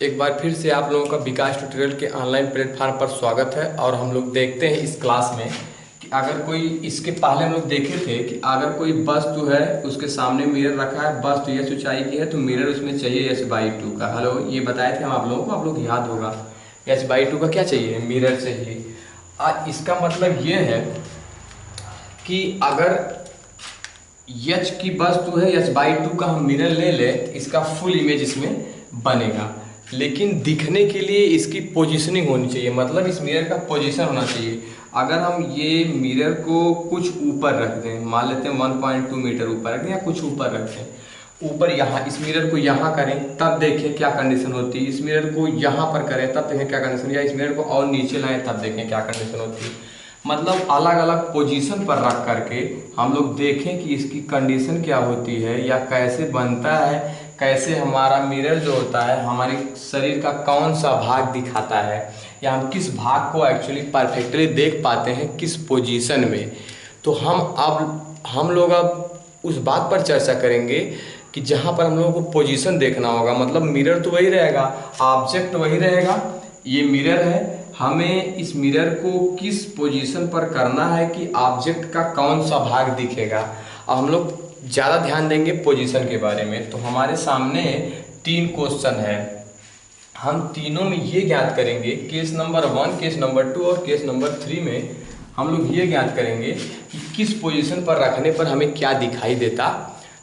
एक बार फिर से आप लोगों का विकास ट्यूटोरियल के ऑनलाइन प्लेटफॉर्म पर स्वागत है। और हम लोग देखते हैं इस क्लास में कि अगर कोई, इसके पहले हम लोग देखे थे कि अगर कोई वस्तु है उसके सामने मिरर रखा है, वस्तु यह ऊंचाई की है तो मिरर उसमें चाहिए h/2 का। हेलो, ये बताए थे हम आप लोगों को, आप लोग याद होगा। h/2 का क्या चाहिए? मिरर चाहिए। आज इसका मतलब ये है कि अगर यच की वस्तु है, h/2 का हम मिरर ले ले, इसका फुल इमेज इसमें बनेगा। लेकिन दिखने के लिए इसकी पोजीशनिंग होनी चाहिए, मतलब इस मिरर का पोजीशन होना चाहिए। अगर हम ये मिरर को कुछ ऊपर रख दें, मान लेते हैं 1.2 मीटर ऊपर रख दें या कुछ ऊपर रख दें, ऊपर यहाँ, इस मिरर को यहाँ करें तब देखें क्या कंडीशन होती है, इस मिरर को यहाँ पर करें तब देखें क्या कंडीशन, या इस मिरर को और नीचे लाएं तब देखें क्या कंडीशन होती है। मतलब अलग अलग पोजीशन पर रख करके हम लोग देखें कि इसकी कंडीशन क्या होती है या कैसे बनता है, कैसे हमारा मिरर जो होता है हमारे शरीर का कौन सा भाग दिखाता है, या हम किस भाग को एक्चुअली परफेक्टली देख पाते हैं किस पोजीशन में। तो हम लोग अब उस बात पर चर्चा करेंगे कि जहाँ पर हम लोगों को पोजीशन देखना होगा। मतलब मिरर तो वही रहेगा, ऑब्जेक्ट वही रहेगा, ये मिरर है, हमें इस मिरर को किस पोजीशन पर करना है कि ऑब्जेक्ट का कौन सा भाग दिखेगा। अब हम लोग ज़्यादा ध्यान देंगे पोजीशन के बारे में। तो हमारे सामने 3 क्वेश्चन है, हम तीनों में ये ज्ञात करेंगे, केस नंबर 1, केस नंबर 2 और केस नंबर 3 में हम लोग ये ज्ञात करेंगे कि किस पोजीशन पर रखने पर हमें क्या दिखाई देता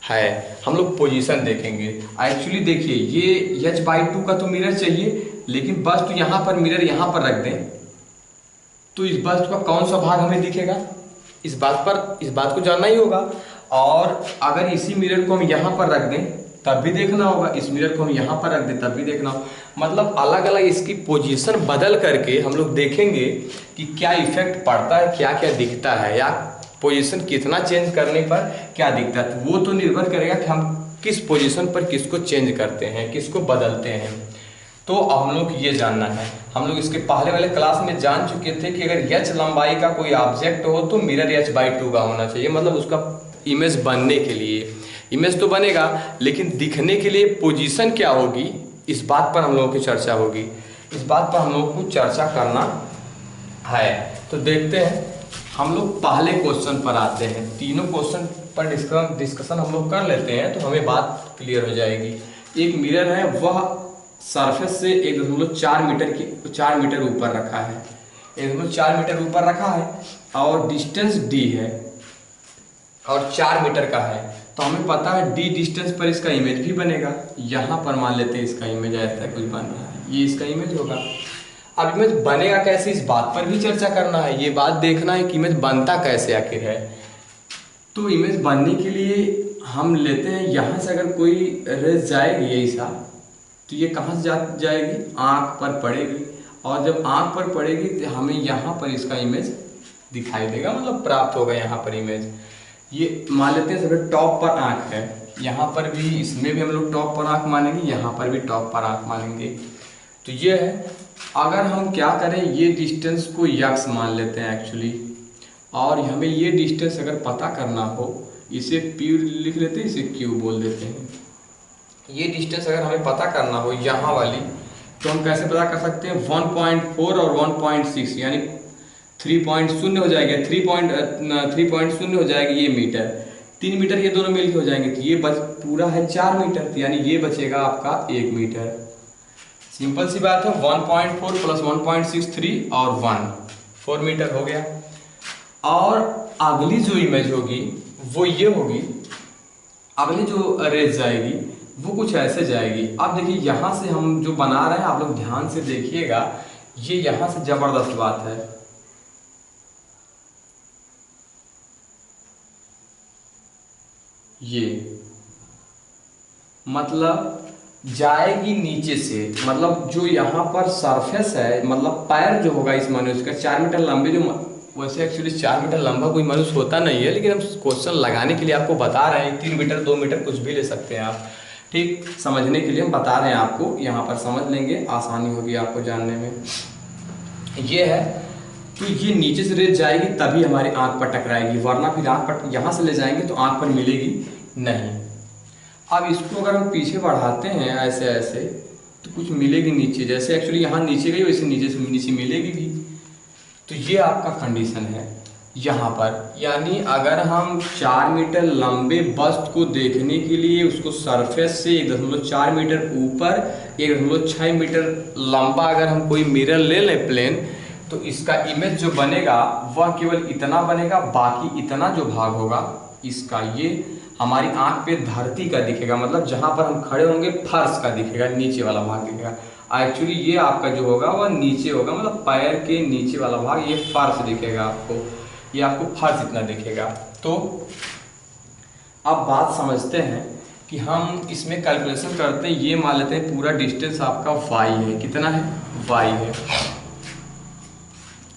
है। हम लोग पोजीशन देखेंगे। एक्चुअली देखिए, ये h/2 का तो मिरर चाहिए, लेकिन वस्तु यहाँ पर, मिरर यहाँ पर रख दें तो इस वस्तु का कौन सा भाग हमें दिखेगा, इस बात को जानना ही होगा। और अगर इसी मिरर को हम यहाँ पर रख दें तब भी देखना होगा, इस मिरर को हम यहाँ पर रख दें तब भी देखना होगा। मतलब अलग अलग इसकी पोजीशन बदल करके हम लोग देखेंगे कि क्या इफेक्ट पड़ता है, क्या क्या दिखता है, या पोजीशन कितना चेंज करने पर क्या दिखता है। वो तो निर्भर करेगा कि हम किस पोजीशन पर किसको चेंज करते हैं, किसको बदलते हैं। तो हम लोग ये जानना है, हम लोग इसके पहले वाले क्लास में जान चुके थे कि अगर h लंबाई का कोई ऑब्जेक्ट हो तो मिरर h/2 का होना चाहिए। मतलब उसका इमेज बनने के लिए, इमेज तो बनेगा लेकिन दिखने के लिए पोजीशन क्या होगी, इस बात पर हम लोगों की चर्चा होगी, इस बात पर हम लोगों को चर्चा करना है। तो देखते हैं, हम लोग पहले क्वेश्चन पर आते हैं। तीनों क्वेश्चन पर डिस्कशन हम लोग कर लेते हैं तो हमें बात क्लियर हो जाएगी। एक मिरर है, वह सरफेस से 1.4 मीटर ऊपर रखा है, 1.4 मीटर ऊपर रखा है, और डिस्टेंस d है और 4 मीटर का है। तो हमें पता है d डिस्टेंस पर इसका इमेज भी बनेगा। यहाँ पर मान लेते हैं इसका इमेज ऐसा कुछ बन रहा है, ये इसका इमेज होगा। अब इमेज बनेगा कैसे, इस बात पर भी चर्चा करना है, ये बात देखना है कि इमेज बनता कैसे आखिर है। तो इमेज बनने के लिए हम लेते हैं, यहाँ से अगर कोई रेज जाएगी ऐसा, तो ये कहाँ से जाएगी, आँख पर पड़ेगी, और जब आँख पर पड़ेगी तो हमें यहाँ पर इसका इमेज दिखाई देगा, मतलब प्राप्त होगा यहाँ पर इमेज। ये मान लेते हैं सबसे टॉप पर आँख है, यहाँ पर भी, इसमें भी हम लोग टॉप पर आँख मानेंगे, यहाँ पर भी टॉप पर आँख मानेंगे। तो ये है, अगर हम क्या करें, ये डिस्टेंस को x मान लेते हैं एक्चुअली, और हमें ये डिस्टेंस अगर पता करना हो, इसे p लिख लेते हैं, इसे q बोल देते हैं। ये डिस्टेंस अगर हमें पता करना हो यहाँ वाली, तो हम कैसे पता कर सकते हैं, 1.4 और 1.6 यानी 3.0 हो जाएगा, 3.0 हो जाएगी ये मीटर, 3 मीटर ये दोनों मिलकर हो जाएंगे, तो ये पूरा है 4 मीटर, तो यानी ये बचेगा आपका 1 मीटर। सिंपल सी बात है, 1.4 प्लस 1.6 3 और 1 4 मीटर हो गया। और अगली जो इमेज होगी वो ये होगी, अगली जो रेज जाएगी वो कुछ ऐसे जाएगी। अब देखिए, यहाँ से हम जो बना रहे हैं, आप लोग ध्यान से देखिएगा, ये यहाँ से जबरदस्त बात है, ये मतलब जाएगी नीचे से, मतलब जो यहाँ पर सरफेस है, मतलब पैर जो होगा इस मनुष्य का 4 मीटर लंबे, जो वैसे एक्चुअली 4 मीटर लंबा कोई मनुष्य होता नहीं है, लेकिन हम क्वेश्चन लगाने के लिए आपको बता रहे हैं, 3 मीटर 2 मीटर कुछ भी ले सकते हैं आप, ठीक, समझने के लिए हम बता रहे हैं आपको, यहाँ पर समझ लेंगे, आसानी होगी आपको जानने में। ये है, तो ये नीचे से रेत जाएगी तभी हमारी आँख पर टकराएगी, वरना फिर आँख पर यहाँ से ले जाएंगे तो आँख पर मिलेगी नहीं। अब इसको अगर हम पीछे बढ़ाते हैं ऐसे ऐसे, तो कुछ मिलेगी नीचे, जैसे एक्चुअली यहाँ नीचे गई वैसे नीचे से नीचे मिलेगी भी। तो ये आपका कंडीशन है यहाँ पर। यानी अगर हम 4 मीटर लंबे वस्तु को देखने के लिए उसको सरफेस से 1.4 मीटर ऊपर 1.6 मीटर लंबा अगर हम कोई मिरर ले लें प्लेन, तो इसका इमेज जो बनेगा वह केवल इतना बनेगा, बाकी इतना जो भाग होगा इसका ये हमारी आंख पे धरती का दिखेगा, मतलब जहाँ पर हम खड़े होंगे फर्श का दिखेगा, नीचे वाला भाग दिखेगा। एक्चुअली ये आपका जो होगा वह नीचे होगा, मतलब पैर के नीचे वाला भाग ये फर्श दिखेगा आपको, ये आपको फर्श इतना दिखेगा। तो अब बात समझते हैं कि हम इसमें कैलकुलेशन करते हैं। ये मान लेते हैं पूरा डिस्टेंस आपका y है, कितना है y है।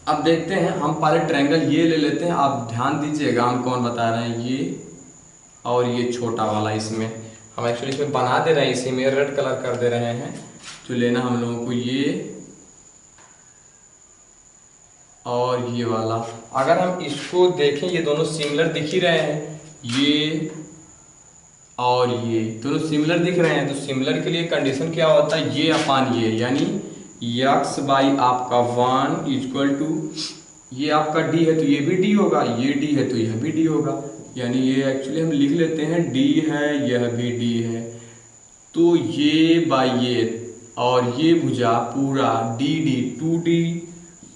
अब देखते हैं हम पहले ट्रायंगल ये ले लेते हैं। आप ध्यान दीजिएगा हम कौन बता रहे हैं, ये और ये छोटा वाला, इसमें हम एक्चुअली इसमें बना दे रहे हैं, इसी में रेड कलर कर दे रहे हैं। तो लेना हम लोगों को ये और ये वाला। अगर हम इसको देखें ये दोनों सिमिलर दिख ही रहे हैं, ये और ये दोनों सिमिलर दिख रहे हैं। तो सिमिलर के लिए कंडीशन क्या होता है, ये अपान ये, यानी x बाई आपका 1 इक्वल टू ये आपका d है तो ये भी d होगा, ये d है तो यह भी d होगा। यानी ये एक्चुअली हम लिख लेते हैं d है, यह भी d है। तो ये बाई ये और ये भुजा पूरा डी 2d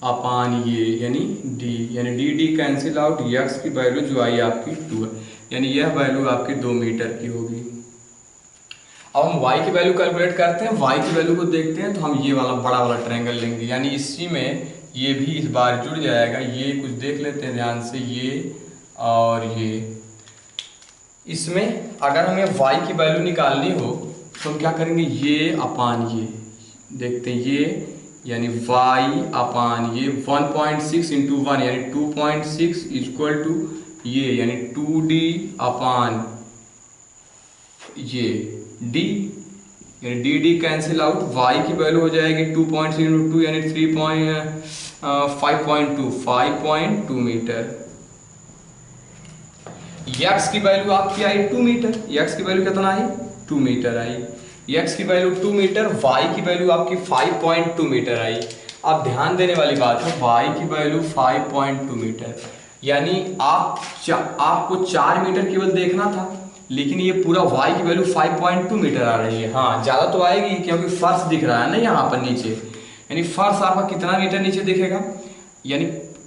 अपान ये, यानी d, यानी डी कैंसिल आउट। x की वैल्यू जो आई आपकी 2 है, यानी यह वैल्यू आपकी 2 मीटर की होगी। अब हम y की वैल्यू कैलकुलेट करते हैं। y की वैल्यू को देखते हैं तो हम ये वाला बड़ा वाला ट्रायंगल लेंगे, यानी इसी में ये भी इस बार जुड़ जाएगा। ये कुछ देख लेते हैं ध्यान से, ये और ये। इसमें अगर हमें y की वैल्यू निकालनी हो तो हम क्या करेंगे, ये अपान ये देखते हैं, ये यानी y अपान ये 1.6 इंटू 1 यानी 2.6 इक्वल टू ये यानी 2d अपान ये d, यानी डी कैंसिल आउट। y की वैल्यू हो जाएगी 2.6 इंटू 2 यानी 5.2 मीटर। x की वैल्यू आपकी आई 2 मीटर, x की वैल्यू कितना आई 2 मीटर आई। x की वैल्यू 2 मीटर, y की वैल्यू आपकी 5.2 मीटर आई। अब ध्यान देने वाली बात है, y की वैल्यू 5.2 मीटर, यानी आपको 4 मीटर केवल देखना था, लेकिन ये पूरा y की वैल्यू 5.2 मीटर आ रही है। हाँ ज़्यादा तो आएगी क्योंकि फर्श दिख रहा है ना यहाँ पर नीचे, यानी फर्श आपका कितना मीटर नीचे दिखेगा, यानी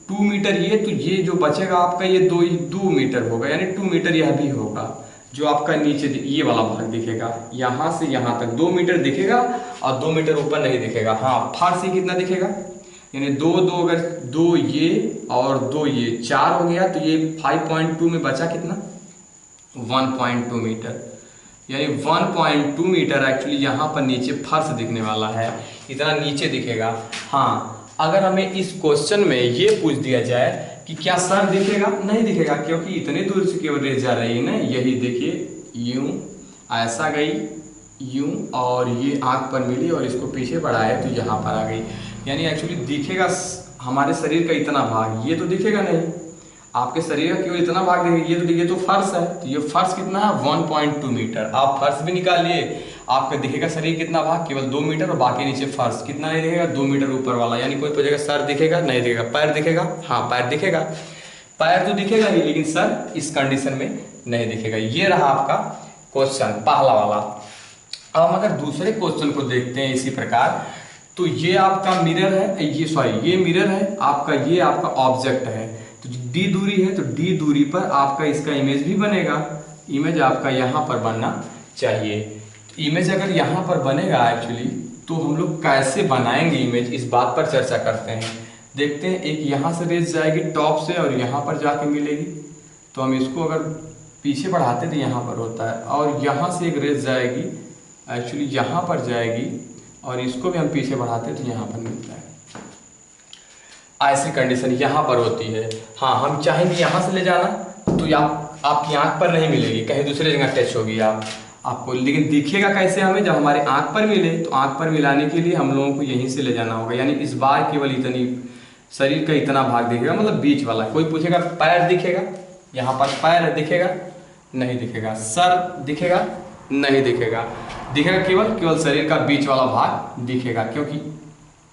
2 मीटर ये, तो ये जो बचेगा आपका ये 2 मीटर होगा, यानी 2 मीटर यह भी होगा जो आपका नीचे ये वाला भाग दिखेगा। यहाँ से यहाँ तक 2 मीटर दिखेगा और 2 मीटर ऊपर नहीं दिखेगा। हाँ फर्श ही कितना दिखेगा, यानी 2 अगर 2 ये और 2 ये 4 हो गया, तो ये 5.2 में बचा कितना 1.2 मीटर, यानी 1.2 मीटर एक्चुअली यहाँ पर नीचे फर्श दिखने वाला है, इतना नीचे दिखेगा। हाँ अगर हमें इस क्वेश्चन में ये पूछ दिया जाए कि क्या सर दिखेगा, नहीं दिखेगा, क्योंकि इतने दूर से केवल रेस जा रही है ना। यही देखिए यूं ऐसा गई यूं और ये आँख पर मिली और इसको पीछे बढ़ाया तो यहाँ पर आ गई, यानी एक्चुअली दिखेगा हमारे शरीर का इतना भाग, ये तो दिखेगा नहीं, आपके शरीर का केवल इतना भाग देखेगा। ये तो देखिए तो फर्श है, तो ये फर्श कितना है 1.2 मीटर। आप फर्श भी निकालिए, आपका दिखेगा शरीर कितना भाग, केवल 2 मीटर, और बाकी नीचे फर्श कितना नहीं दिखेगा 2 मीटर ऊपर वाला। यानी कोई पूछेगा सर दिखेगा, नहीं दिखेगा। पैर दिखेगा, हाँ पैर दिखेगा, पैर तो दिखेगा ही, लेकिन सर इस कंडीशन में नहीं दिखेगा। ये रहा आपका क्वेश्चन पहला वाला। अब हम अगर दूसरे क्वेश्चन को देखते हैं इसी प्रकार, तो ये आपका मिरर है, ये मिरर है आपका, ये आपका ऑब्जेक्ट है। तो d दूरी है, तो d दूरी पर आपका इसका इमेज भी बनेगा। इमेज आपका यहाँ पर बनना चाहिए। तो इमेज अगर यहाँ पर बनेगा एक्चुअली, तो हम लोग कैसे बनाएंगे इमेज, इस बात पर चर्चा करते हैं। देखते हैं, एक यहाँ से रेस जाएगी टॉप से और यहाँ पर जाके मिलेगी, तो हम इसको अगर पीछे बढ़ाते तो यहाँ पर होता है, और यहाँ से एक रेस जाएगी एक्चुअली यहाँ पर जाएगी और इसको भी हम पीछे बढ़ाते तो यहाँ पर मिलता है। ऐसी कंडीशन यहाँ पर होती है। हाँ हम चाहेंगे यहाँ से ले जाना तो आपकी आंख पर नहीं मिलेगी, कहीं दूसरी जगह टच होगी आपको, लेकिन दिखेगा कैसे हमें, जब हमारे आंख पर मिले। तो आंख पर मिलाने के लिए हम लोगों को यहीं से ले जाना होगा, यानी इस बार केवल इतनी शरीर का इतना भाग दिखेगा, मतलब बीच वाला। कोई पूछेगा पैर दिखेगा, यहाँ पर पैर दिखेगा, नहीं दिखेगा। सर दिखेगा, नहीं दिखेगा। दिखेगा, केवल केवल शरीर का बीच वाला भाग दिखेगा, क्योंकि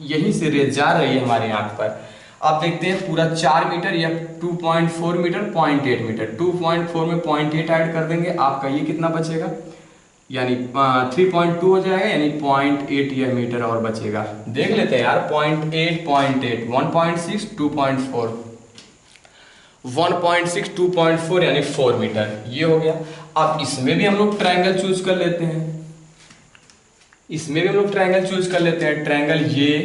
यहीं से रेज जा रही है हमारी आंख पर। आप देखते हैं पूरा 4 मीटर या 2.4 मीटर 0.8 मीटर, 2.4 में 0.8 ऐड कर देंगे, आपका ये कितना बचेगा, यानी 3.2 हो जाएगा, यानी 0.8 यह मीटर और बचेगा। देख लेते हैं यार, 0.8 0.8 1.6 2.4 1.6 2.4 यानी 4 मीटर, ये हो गया। अब इसमें भी हम लोग ट्रायंगल चूज कर लेते हैं, इसमें भी हम लोग ट्रायंगल चूज कर लेते हैं। ट्रायंगल ये,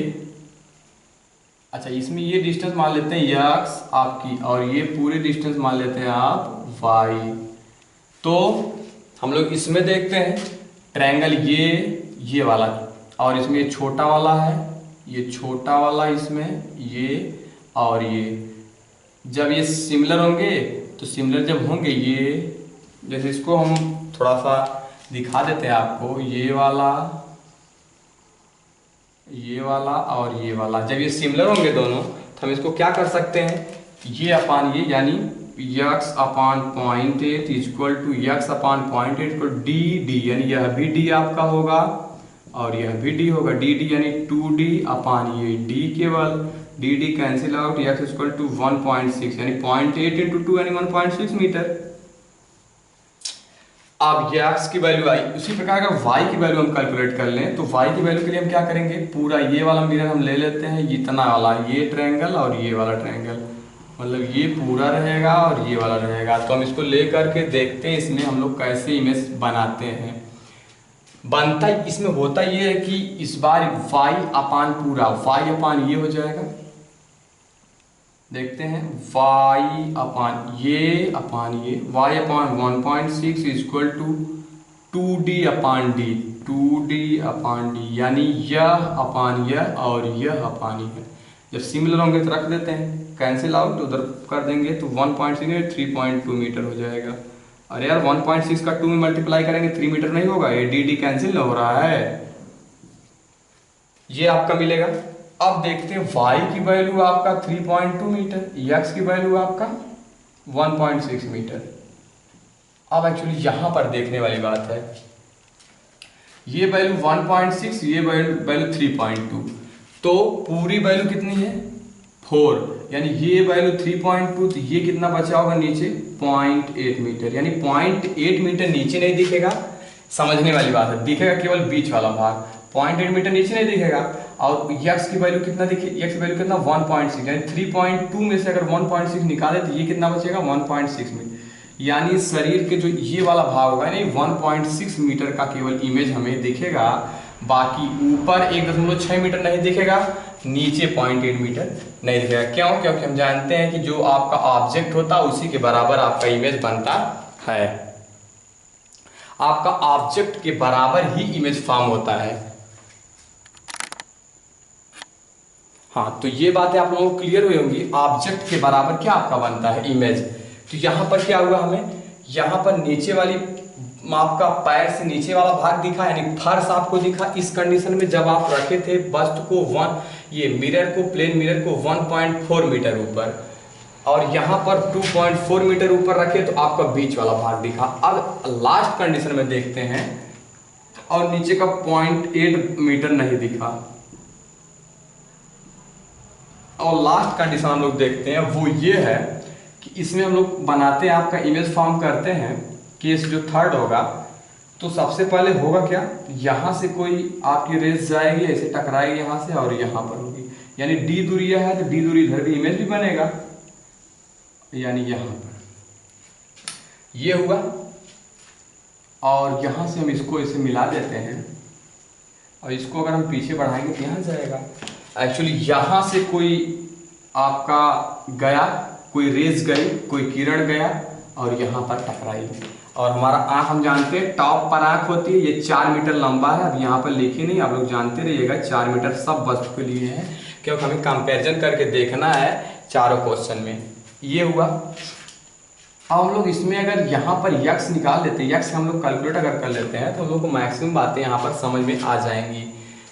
अच्छा इसमें ये डिस्टेंस मान लेते हैं x आपकी, और ये पूरे डिस्टेंस मान लेते हैं आप y। तो हम लोग इसमें देखते हैं ट्रायंगल ये वाला, और इसमें ये छोटा वाला है, ये छोटा वाला इसमें ये, और ये जब ये सिमिलर होंगे, तो सिमिलर जब होंगे ये, जैसे इसको हम थोड़ा सा दिखा देते हैं आपको, ये वाला और ये वाला जब ये सिमिलर होंगे दोनों, तो हम इसको क्या कर सकते हैं, ये अपान ये, यानी x upon 0.8 equal to x upon 0.8 equal D, यानी यह भी d आपका होगा और यह भी d होगा, डी यानी 2d अपान ये d, केवल d cancel out, x equal to 1.6 यानी 0.8 इंटू 2 यानी 1.6 मीटर। अब ये x की वैल्यू आई, उसी प्रकार अगर y की वैल्यू हम कैलकुलेट कर लें, तो y की वैल्यू के लिए हम क्या करेंगे, पूरा ये वाला मिरर हम ले लेते हैं, इतना वाला ये ट्रायंगल और ये वाला ट्रायंगल, मतलब ये पूरा रहेगा और ये वाला रहेगा। तो हम इसको ले करके देखते हैं इसमें हम लोग कैसे इमेज बनाते हैं। बनता इसमें होता ये है कि इस बार y अपान पूरा, y अपान ये हो जाएगा, देखते हैं y अपान ये y upon 1.6 equal to 2d upon d, यानी यह अपान यह और यह अपान यह। जब सिमिलर होंगे तो रख देते हैं, कैंसिल आउट उधर कर देंगे तो 1.6 में 3.2 मीटर हो जाएगा। अरे यार 1.6 का 2 में मल्टीप्लाई करेंगे 3 मीटर नहीं होगा, ये डी कैंसिल हो रहा है, ये आपका मिलेगा। अब देखते हैं y की वैल्यू आपका 3.2 मीटर, x की वैल्यू आपका 1.6 मीटर। अब एक्चुअली यहां पर देखने वाली बात है, ये वैल्यू 1.6, ये वैल्यू 3.2, तो पूरी वैल्यू कितनी है 4, यानी ये वैल्यू 3.2, तो ये कितना बचा होगा नीचे 0.8 मीटर, यानी 0.8 मीटर नीचे नहीं दिखेगा, समझने वाली बात है, दिखेगा केवल बीच वाला भाग, 0.8 मीटर नीचे नहीं दिखेगा। और x की वैल्यू कितना दिखे, x की वैल्यू कितना 1.6, यानी 3.2 में से अगर 1.6 निकाले तो ये कितना बचेगा 1.6 मीटर, यानी शरीर के जो ये वाला भाग होगा यानी 1.6 मीटर का केवल इमेज हमें दिखेगा, बाकी ऊपर 1.6 मीटर नहीं दिखेगा, नीचे 0.8 मीटर नहीं दिखेगा। क्यों? क्योंकि हम जानते हैं कि जो आपका ऑब्जेक्ट होता है उसी के बराबर आपका इमेज बनता है, आपका ऑब्जेक्ट के बराबर ही इमेज फॉर्म होता है। हाँ, तो ये बातें आप लोगों को क्लियर हुई होंगी, ऑब्जेक्ट के बराबर क्या आपका बनता है इमेज। तो यहाँ पर क्या हुआ, हमें यहाँ पर नीचे वाली आपका पैर से नीचे वाला भाग दिखा, यानी फर्श आपको दिखा। इस कंडीशन में जब आप रखे थे वस्तु को ये मिरर को, प्लेन मिरर को 1.4 मीटर ऊपर, और यहाँ पर 2.4 मीटर ऊपर रखे तो आपका बीच वाला भाग दिखा। अब लास्ट कंडीशन में देखते हैं और नीचे का 0.8 मीटर नहीं दिखा, और लास्ट कंडीशन हम लोग देखते हैं वो ये है कि इसमें हम लोग बनाते हैं, आपका इमेज फॉर्म करते हैं। केस जो थर्ड होगा, तो सबसे पहले होगा क्या, यहाँ से कोई आपकी रेस जाएगी, ऐसे टकराएगी यहाँ से और यहाँ पर होगी, यानी डी दूरी है तो डी दूरी इधर भी इमेज भी बनेगा, यानी यहाँ पर ये हुआ, और यहाँ से हम इसको इसे मिला देते हैं, और इसको अगर हम पीछे बढ़ाएंगे तो यहाँ जाएगा। एक्चुअली यहाँ से कोई आपका गया, कोई रेस गई, कोई किरण गया और यहाँ पर टकराई, और हमारा आँख हम जानते हैं टॉप पर आँख होती है, ये 4 मीटर लंबा है। अब यहाँ पर लिखी नहीं, आप लोग जानते रहिएगा 4 मीटर सब वस्तु के लिए है, क्योंकि हमें कंपैरिजन करके देखना है चारों क्वेश्चन में। ये हुआ। अब हम लोग इसमें अगर यहाँ पर यक्स निकाल लेते हैं, यक्स हम लोग कैलकुलेट अगर कर लेते हैं तो हम लोग को मैक्सिमम बातें यहाँ पर समझ में आ जाएंगी।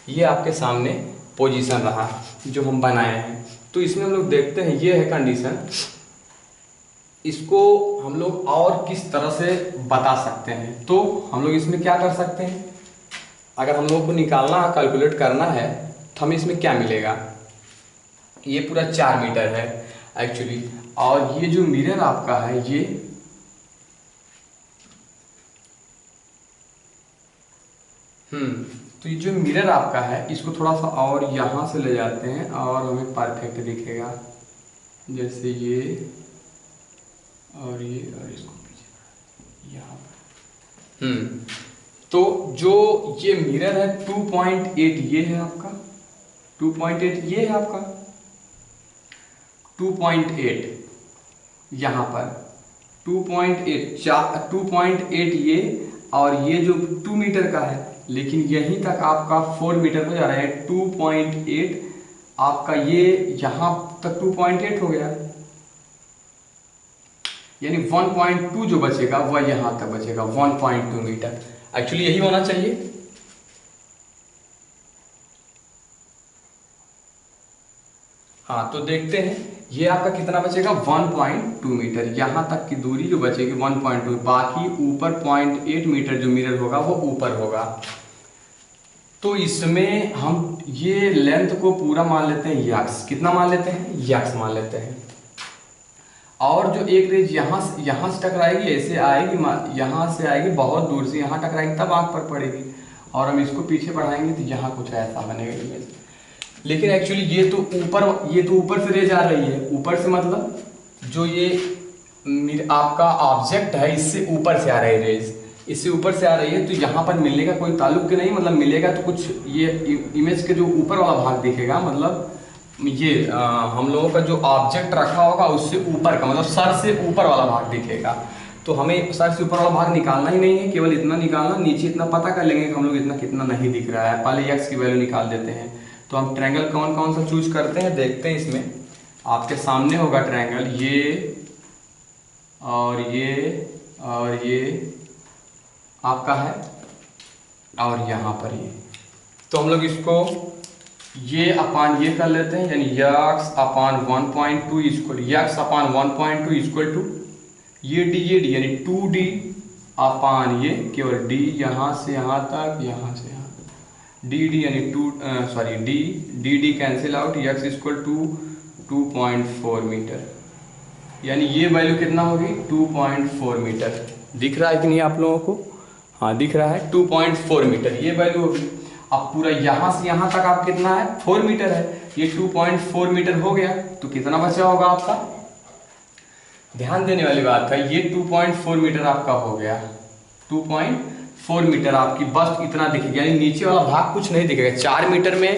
ये आपके सामने पोजीशन रहा जो हम बनाए हैं, तो इसमें हम लोग देखते हैं ये है कंडीशन। इसको हम लोग और किस तरह से बता सकते हैं, तो हम लोग इसमें क्या कर सकते हैं, अगर हम लोगों को निकालना कैलकुलेट करना है तो हमें इसमें क्या मिलेगा, ये पूरा 4 मीटर है एक्चुअली, और ये जो मिरर आपका है ये तो ये जो मिरर आपका है इसको थोड़ा सा और यहाँ से ले जाते हैं और हमें परफेक्ट दिखेगा, जैसे ये और ये और इसको पीछे यहाँ पर। तो जो ये मिरर है 2.8 ये है आपका, 2.8 ये है आपका, 2.8 यहाँ पर 2.8 ये, और ये जो 2 मीटर का है, लेकिन यहीं तक आपका 4 मीटर हो जा रहा है। 2.8 आपका ये यहाँ तक 2.8 हो गया, यानी 1.2 जो बचेगा वह यहाँ तक बचेगा, 1.2 मीटर। एक्चुअली यही होना चाहिए। हाँ, तो देखते हैं ये आपका कितना बचेगा, 1.2 मीटर। यहाँ तक की दूरी जो बचेगी 1.2, बाकी ऊपर 0.8 मीटर जो मिरर होगा वो ऊपर होगा। तो इसमें हम ये लेंथ को पूरा मान लेते हैं यक्स, कितना मान लेते हैं, यक्स मान लेते हैं। और जो एक रेज यहाँ से टकराएगी, ऐसे आएगी, यहाँ से आएगी बहुत दूर से, यहाँ टकराएगी तब आँख पर पड़ेगी, और हम इसको पीछे बढ़ाएंगे तो यहाँ कुछ ऐसा बनेगा इमेज। लेकिन एक्चुअली ये तो ऊपर से रेज आ रही है। ऊपर से मतलब जो ये आपका ऑब्जेक्ट है इससे ऊपर से आ रही है रेज, इससे ऊपर से आ रही है, तो यहाँ पर मिलने का कोई ताल्लुक नहीं, मतलब मिलेगा तो कुछ ये इमेज के जो ऊपर वाला भाग दिखेगा, मतलब ये हम लोगों का जो ऑब्जेक्ट रखा होगा उससे ऊपर का, मतलब सर से ऊपर वाला भाग दिखेगा। तो हमें सर से ऊपर वाला भाग निकालना ही नहीं है, केवल इतना निकालना, नीचे इतना पता कर लेंगे कि हम लोग इतना कितना नहीं दिख रहा है। पहले एक्स की वैल्यू निकाल देते हैं। तो हम ट्रायंगल कौन कौन सा चूज करते हैं देखते हैं। इसमें आपके सामने होगा ट्रायंगल, ये और ये आपका है, और यहाँ पर ये। तो हम लोग इसको ये अपान ये कर लेते हैं, यानी x upon 1.2 equal x upon 1.2 equal to ये डी यानी 2d अपान ये केवल d, यहाँ से यहाँ तक, यहाँ से यहाँ डी यानी d cancel out, x equal to 2.4 metre, यानी ये वैल्यू कितना होगी 2.4 मीटर। दिख रहा है कि नहीं आप लोगों को, हाँ दिख रहा है 2.4 मीटर ये वैल्यू होगी। अब पूरा यहाँ से यहाँ तक आप कितना है 4 मीटर है, ये 2.4 मीटर हो गया, तो कितना बचा होगा आपका, ध्यान देने वाली बात है, ये 2.4 मीटर आपका हो गया, 2.4 मीटर आपकी बस इतना दिखेगा, यानी नीचे वाला भाग कुछ नहीं दिखेगा। 4 मीटर में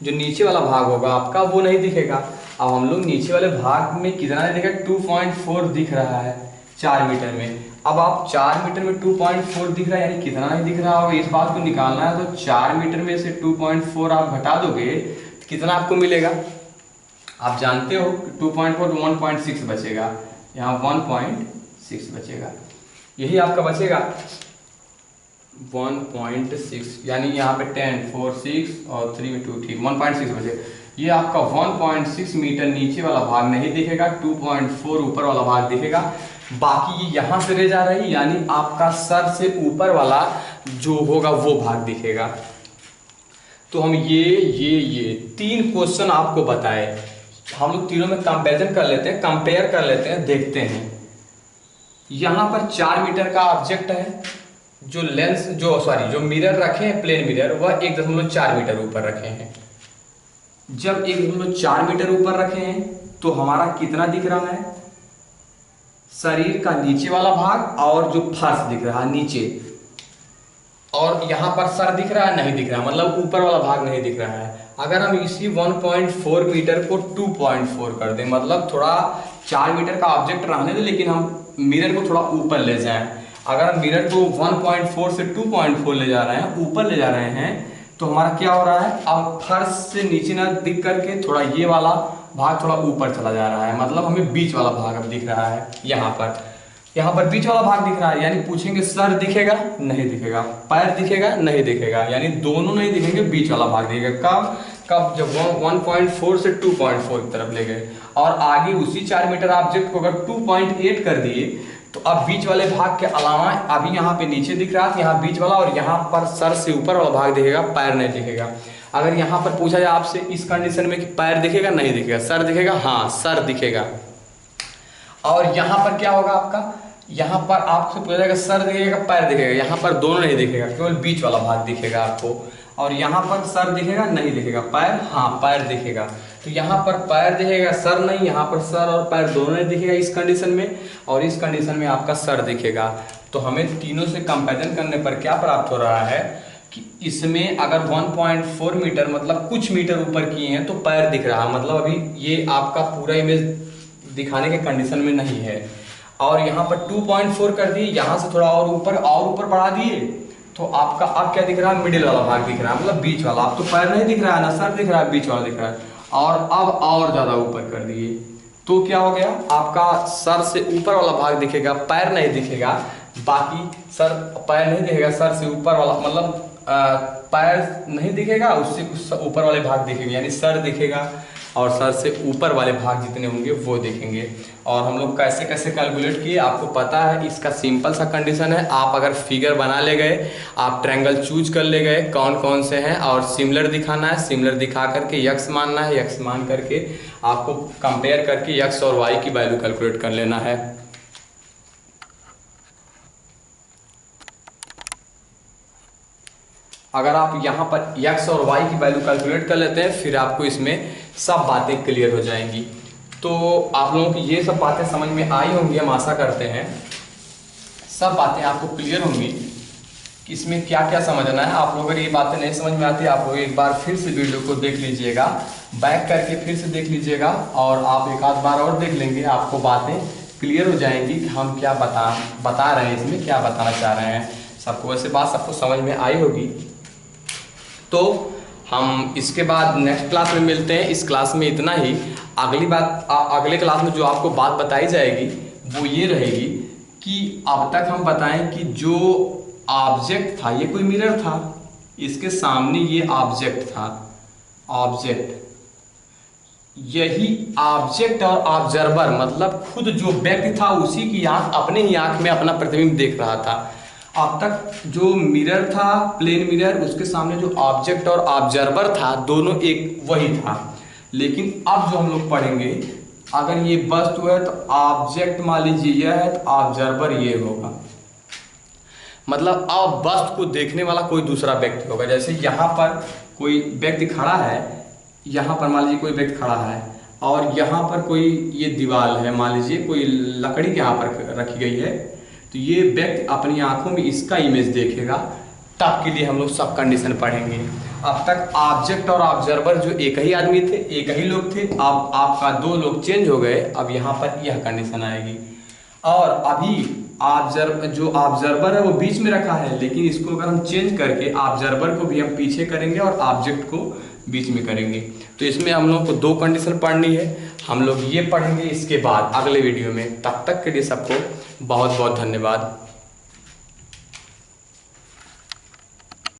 जो नीचे वाला भाग होगा आपका वो नहीं दिखेगा। अब हम लोग नीचे वाले भाग में कितना नहीं दिखेगा, 2.4 दिख रहा है 4 मीटर में। अब आप 4 मीटर में 2.4 दिख रहा है, यानी कितना नहीं दिख रहा होगा, इस बात को निकालना है। तो 4 मीटर में से 2.4 आप घटा दोगे तो कितना आपको मिलेगा, आप जानते हो 2.4 1.6 बचेगा, यहाँ 1.6 बचेगा, यही आपका बचेगा 1.6, यानी यहाँ पे 10 4 6 और 3 में 2 ठीक 1.6 बचेगा। ये आपका 1.6 मीटर नीचे वाला भाग नहीं दिखेगा, 2.4 ऊपर वाला भाग दिखेगा। बाकी ये यहाँ से रेज आ रही है, यानी आपका सर से ऊपर वाला जो होगा वो भाग दिखेगा। तो हम ये 3 क्वेश्चन आपको बताए, हम लोग तीनों में कंपेरिजन कर लेते हैं, कंपेयर कर लेते हैं, देखते हैं। यहाँ पर 4 मीटर का ऑब्जेक्ट है, जो मिरर रखे हैं प्लेन मिरर वह 1.4 मीटर ऊपर रखे हैं। जब 1.4 मीटर ऊपर रखे हैं तो हमारा कितना दिख रहा है, शरीर का नीचे वाला भाग और जो फर्श दिख रहा है नीचे, और यहाँ पर सर दिख रहा है नहीं दिख रहा, मतलब ऊपर वाला भाग नहीं दिख रहा है। अगर हम इसी 1.4 मीटर को 2.4 कर दें, मतलब थोड़ा 4 मीटर का ऑब्जेक्ट रहने दें, लेकिन हम मिरर को थोड़ा ऊपर ले जाएं। अगर हम मिरर को 1.4 से 2.4 ले जा रहे हैं, ऊपर ले जा रहे हैं, तो हमारा क्या हो रहा है, अब फर्श से नीचे ना दिख करके थोड़ा ये वाला भाग थोड़ा ऊपर चला जा रहा है, मतलब हमें बीच वाला भाग अब दिख रहा है। यहाँ पर बीच वाला भाग दिख रहा है, यानी पूछेंगे सर दिखेगा नहीं दिखेगा, पैर दिखेगा नहीं दिखेगा, यानी दोनों नहीं दिखेंगे, बीच वाला भाग दिखेगा। कब जब 1.4 से 2.4 की तरफ ले गए, और आगे उसी 4 मीटर ऑब्जेक्ट को अगर 2.8 कर दिए तो अब बीच वाले भाग के अलावा अभी यहाँ पे नीचे दिख रहा था, यहाँ बीच वाला, और यहाँ पर सर से ऊपर वाला भाग दिखेगा, पैर नहीं दिखेगा। अगर यहाँ पर पूछा जाए आपसे इस कंडीशन में कि पैर दिखेगा नहीं दिखेगा, सर दिखेगा, हाँ सर दिखेगा। और यहाँ पर क्या होगा आपका, यहाँ पर आपसे पूछा जाएगा सर दिखेगा पैर दिखेगा, यहाँ पर दोनों नहीं दिखेगा, केवल बीच वाला भाग दिखेगा आपको। और यहाँ पर सर दिखेगा नहीं दिखेगा, पैर, हाँ पैर दिखेगा। तो यहाँ पर पैर दिखेगा, सर नहीं, यहाँ पर सर और पैर दोनों नहीं दिखेगा इस कंडीशन में, और इस कंडीशन में आपका सर दिखेगा। तो हमें तीनों से कंपैरिजन करने पर क्या प्राप्त हो रहा है कि इसमें अगर 1.4 मीटर मतलब कुछ मीटर ऊपर किए हैं तो पैर दिख रहा है, मतलब अभी ये आपका पूरा इमेज दिखाने के कंडीशन में नहीं है। और यहाँ पर 2.4 कर दिए, यहाँ से थोड़ा और ऊपर बढ़ा दिए, तो आपका अब क्या दिख रहा है, मिडिल वाला भाग दिख रहा है, मतलब बीच वाला। अब तो पैर नहीं दिख रहा है ना सर दिख रहा है, बीच वाला दिख रहा है। और अब और ज़्यादा ऊपर कर दिए तो क्या हो गया, आपका सर से ऊपर वाला भाग दिखेगा, पैर नहीं दिखेगा। बाकी सर पैर नहीं दिखेगा, सर से ऊपर वाला मतलब पैर नहीं दिखेगा, उससे ऊपर वाले भाग दिखेंगे, यानी सर दिखेगा और सर से ऊपर वाले भाग जितने होंगे वो देखेंगे। और हम लोग कैसे कैसे कैलकुलेट किए आपको पता है, इसका सिंपल सा कंडीशन है। आप अगर फिगर बना ले गए, आप ट्रायंगल चूज कर ले गए कौन कौन से हैं, और सिमिलर दिखाना है, सिमिलर दिखा करके यक्स मानना है, यक्स मान करके आपको कंपेयर करके यक्स और वाई की वैल्यू कैलकुलेट कर लेना है। अगर आप यहाँ पर x और y की वैल्यू कैलकुलेट कर लेते हैं, फिर आपको इसमें सब बातें क्लियर हो जाएंगी। तो आप लोगों की ये सब बातें समझ में आई होंगी, हम आशा करते हैं सब बातें आपको क्लियर होंगी कि इसमें क्या क्या समझना है। आप लोग अगर ये बातें नहीं समझ में आती, आप लोग एक बार फिर से वीडियो को देख लीजिएगा, बैक करके फिर से देख लीजिएगा, और आप एक आध बार और देख लेंगे, आपको बातें क्लियर हो जाएंगी कि हम क्या बता रहे हैं, इसमें क्या बताना चाह रहे हैं। सबको वैसे बात सबको समझ में आई होगी। तो हम इसके बाद नेक्स्ट क्लास में मिलते हैं। इस क्लास में इतना ही। अगली बात अगले क्लास में जो आपको बात बताई जाएगी वो ये रहेगी कि अब तक हम बताएं कि जो ऑब्जेक्ट था, ये कोई मिरर था, इसके सामने ये ऑब्जेक्ट था, ऑब्जेक्ट, यही ऑब्जेक्ट और ऑब्जर्वर मतलब खुद जो व्यक्ति था उसी की आंख अपने ही आंख में अपना प्रतिबिंब देख रहा था। अब तक जो मिरर था, प्लेन मिरर, उसके सामने जो ऑब्जेक्ट और ऑब्जर्वर था, दोनों एक वही था। लेकिन अब जो हम लोग पढ़ेंगे, अगर ये वस्तु है तो ऑब्जेक्ट मान लीजिए यह है, तो ऑब्जर्वर ये होगा। मतलब अब वस्तु को देखने वाला कोई दूसरा व्यक्ति होगा। जैसे यहाँ पर कोई व्यक्ति खड़ा है, यहाँ पर मान लीजिए कोई व्यक्ति खड़ा है, और यहाँ पर कोई ये दीवार है, मान लीजिए कोई लकड़ी यहाँ पर रखी गई है, तो ये व्यक्ति अपनी आंखों में इसका इमेज देखेगा। तब के लिए हम लोग सब कंडीशन पढ़ेंगे। अब तक ऑब्जेक्ट और ऑब्जर्वर जो एक ही आदमी थे, एक ही लोग थे, अब आपका दो लोग चेंज हो गए, अब यहाँ पर यह कंडीशन आएगी। और अभी जो ऑब्जर्वर है वो बीच में रखा है, लेकिन इसको अगर हम चेंज करके ऑब्जर्वर को भी हम पीछे करेंगे और ऑब्जेक्ट को बीच में करेंगे, तो इसमें हम लोग को दो कंडीशन पढ़नी है। हम लोग ये पढ़ेंगे इसके बाद अगले वीडियो में। तब तक के लिए सबको बहुत बहुत धन्यवाद।